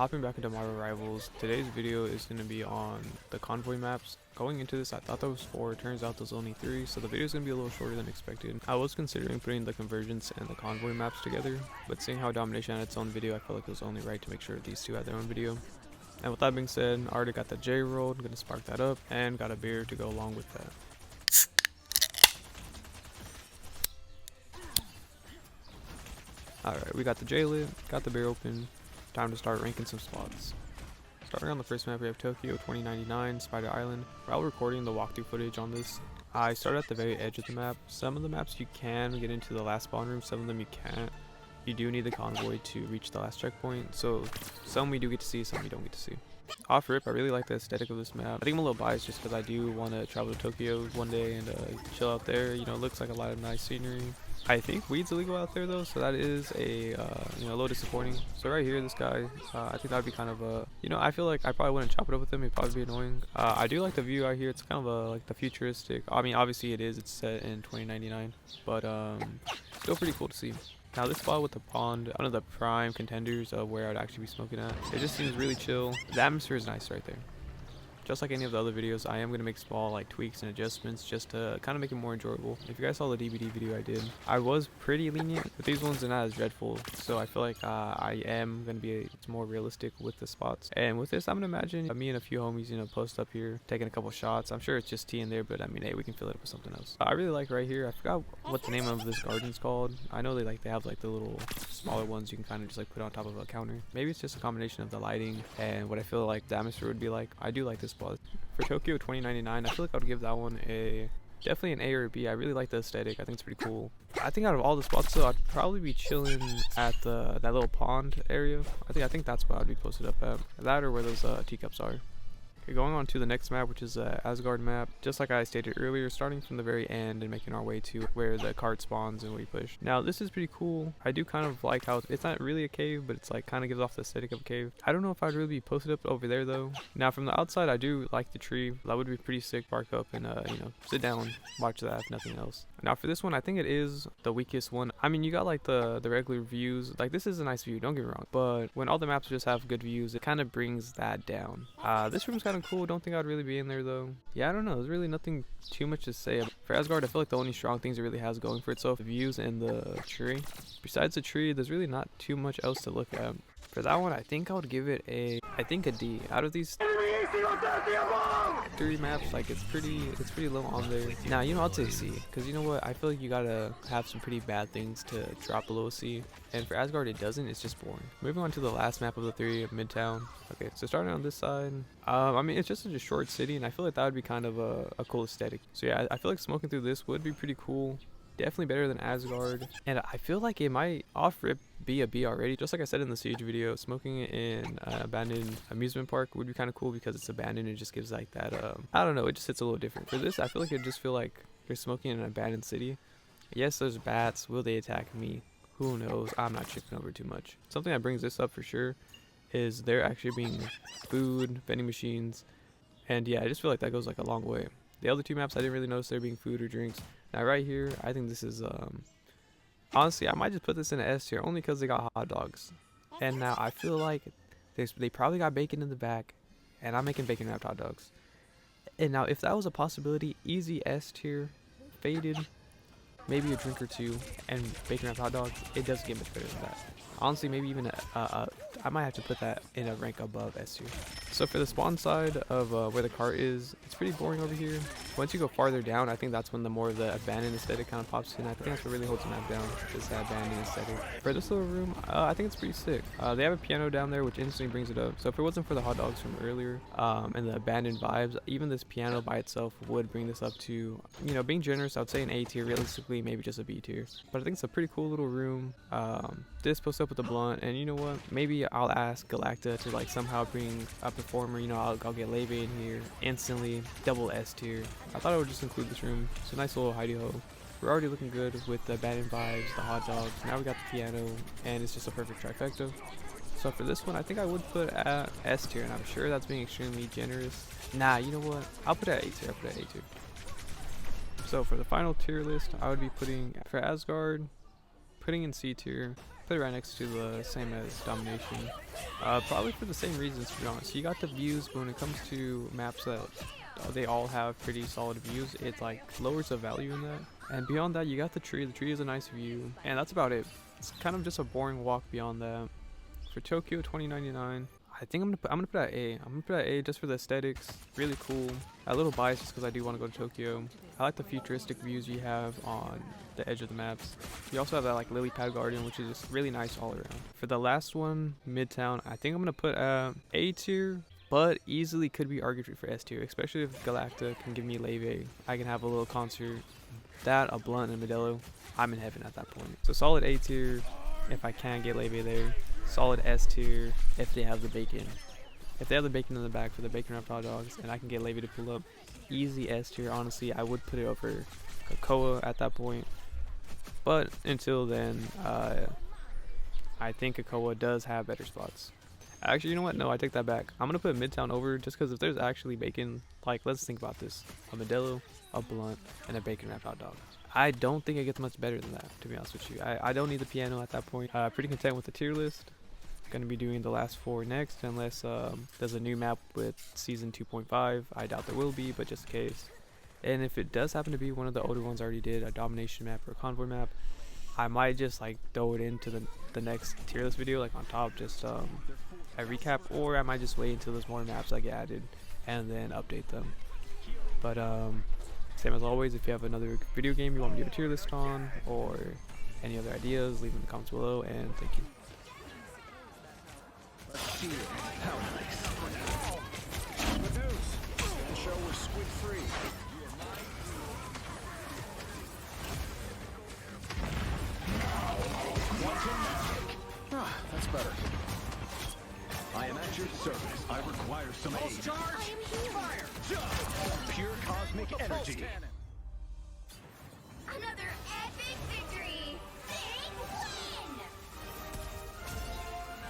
Hopping back into Marvel Rivals, today's video is going to be on the convoy maps. Going into this, I thought there was 4, turns out there's only 3, so the video is going to be a little shorter than expected. I was considering putting the Convergence and the convoy maps together, but seeing how Domination had its own video, I felt like it was only right to make sure these two had their own video. And with that being said, I already got the J rolled, going to spark that up, and got a beer to go along with that. Alright, we got the J lit, got the beer open, time to start ranking some spots. Starting on the first map, we have Tokyo 2099 Spider Island. While recording the walkthrough footage on this, I started at the very edge of the map. Some of the maps you can get into the last spawn room, some of them you can't. You do need the convoy to reach the last checkpoint, so some we do get to see, some we don't get to see. Off rip, I really like the aesthetic of this map. I think I'm a little biased just because I do want to travel to Tokyo one day and chill out there. You know, it looks like a lot of nice scenery. I think weed's illegal out there though, so that is a a little disappointing. So right here, this guy, I think that'd be kind of a, I feel like I probably wouldn't chop it up with him. It'd probably be annoying. I do like the view out here. It's kind of like the futuristic. I mean, obviously it is. It's set in 2099, but still pretty cool to see. Now this spot with the pond, one of the prime contenders of where I'd actually be smoking at. It just seems really chill. The atmosphere is nice right there. Just like any of the other videos, I am going to make small tweaks and adjustments just to kind of make it more enjoyable. If you guys saw the DVD video I did, I was pretty lenient, but these ones are not as dreadful. So I feel like I am going to be more realistic with the spots. And with this, I'm going to imagine me and a few homies, post up here, taking a couple shots. I'm sure it's just tea in there, but I mean, hey, we can fill it up with something else. I really like right here. I forgot what the name of this garden's called. I know they have the little smaller ones you can kind of just put on top of a counter. Maybe it's just a combination of the lighting and what I feel like the atmosphere would be like. I do like this spot. For Tokyo 2099, I feel like I would give that one definitely an A or a B. I really like the aesthetic. I think it's pretty cool. I think out of all the spots though, I'd probably be chilling at that little pond area. I think that's what I'd be posted up at. That or where those teacups are. Okay, going on to the next map, which is the Yggsgard map. Just like I stated earlier, starting from the very end and making our way to where the cart spawns and we push. Now this is pretty cool. I do kind of like how it's not really a cave, but it's kind of gives off the aesthetic of a cave. I don't know if I'd really be posted up over there though. Now from the outside, I do like the tree. That would be pretty sick. Park up and sit down, watch that if nothing else. Now for this one, I think it is the weakest one. I mean, you got the regular views. This is a nice view, don't get me wrong, but when all the maps just have good views, it kind of brings that down. This room's kind of cool. Don't think I'd really be in there though. Yeah, I don't know. There's really nothing too much to say. For Yggsgard, I feel like the only strong things it really has going for itself, the views and the tree. Besides the tree, there's really not too much else to look at. For that one, I think I would give it a D. Out of these 3 maps, it's pretty low on there. Now, I'd say C, because you know what? I feel like you gotta have some pretty bad things to drop below a C. And for Yggsgard, it doesn't. It's just boring. Moving on to the last map of the 3, Midtown. Okay, so starting on this side, I mean, it's just such a short city, and I feel like that would be kind of a cool aesthetic. So yeah, I feel like smoking through this would be pretty cool. Definitely better than Yggsgard, and I feel like it might off rip be a B already. Just like I said in the Siege video, smoking in an abandoned amusement park would be kind of cool because it's abandoned. It just gives that I don't know, it just hits a little different. For this, I feel like it just feel like you're smoking in an abandoned city. Yes, there's bats. Will they attack me? Who knows? I'm not tripping over too much. Something that brings this up for sure is there actually being food, vending machines, and yeah, I just feel like that goes a long way. The other 2 maps, I didn't really notice there being food or drinks. Now right here, I think this is honestly, I might just put this in an S tier only because they got hot dogs. And now I feel like they probably got bacon in the back, and I'm making bacon wrapped hot dogs. And now if that was a possibility, easy S tier, faded, maybe a drink or 2, and bacon wrapped hot dogs. It doesn't get much better than that. Honestly, maybe even I might have to put that in a rank above S tier. So for the spawn side of where the cart is, it's pretty boring over here. Once you go farther down, I think that's when the more of the abandoned aesthetic kind of pops in. I think that's what really holds the map down, is that abandoned aesthetic. For this little room, I think it's pretty sick. They have a piano down there, which instantly brings it up. So if it wasn't for the hot dogs from earlier and the abandoned vibes, even this piano by itself would bring this up to, being generous, I would say an A tier, realistically maybe just a B tier. But I think it's a pretty cool little room. This posts up with the blunt, and you know what? Maybe I'll ask Galacta to somehow bring a performer. I'll get Leve in here instantly, double S tier. I thought I would just include this room. It's a nice little hidey ho. We're already looking good with the abandoned vibes, the hot dogs. Now we got the piano, and it's just a perfect trifecta. So for this one, I think I would put at S tier, and I'm sure that's being extremely generous. Nah, you know what? I'll put it at A tier. I'll put it at A tier. So for the final tier list, I would be putting for Yggsgard, putting in C tier, put it right next to the same as Domination. Probably for the same reasons, to be honest. You got the views, but when it comes to maps that they all have pretty solid views, it like lowers the value in that. And beyond that, you got the tree. The tree is a nice view, and that's about it. It's kind of just a boring walk beyond that. For Tokyo 2099, I think I'm gonna put at A. I'm gonna put at A just for the aesthetics. Really cool. A little biased just because I do want to go to Tokyo. I like the futuristic views you have on the edge of the maps. You also have that like lily pad garden, which is just really nice all around. For the last one, Midtown, I think I'm gonna put A tier, but easily could be argued for S tier, especially if Galacta can give me Leve. I can have a little concert. That, a blunt and a Modelo, I'm in heaven at that point. So solid A tier if I can get Leve there. Solid S tier if they have the bacon. If they have the bacon in the back for the bacon wrapped hot dogs and I can get Leve to pull up, easy S tier. Honestly, I would put it over Cocoa at that point. But until then, I think Cocoa does have better spots. Actually, you know what? No, I take that back. I'm going to put Midtown over just because if there's actually bacon, like, let's think about this. A Modelo, a blunt, and a bacon wrapped hot dog. I don't think it gets much better than that, to be honest with you. I don't need the piano at that point. Pretty content with the tier list. Going to be doing the last 4 next, unless there's a new map with Season 2.5. I doubt there will be, but just in case. And if it does happen to be one of the older ones I already did, a Domination map or a Convoy map, I might just, like, throw it into the next tier list video, like, on top, just a recap, or I might just wait until there's more maps I get added and then update them. But same as always, if you have another video game you want me to do a tier list on or any other ideas, leave them in the comments below, and thank you. How nice. Good news. The show was squid free. That's better. I am at your service. I require some aid. Fire! Pure cosmic energy. Another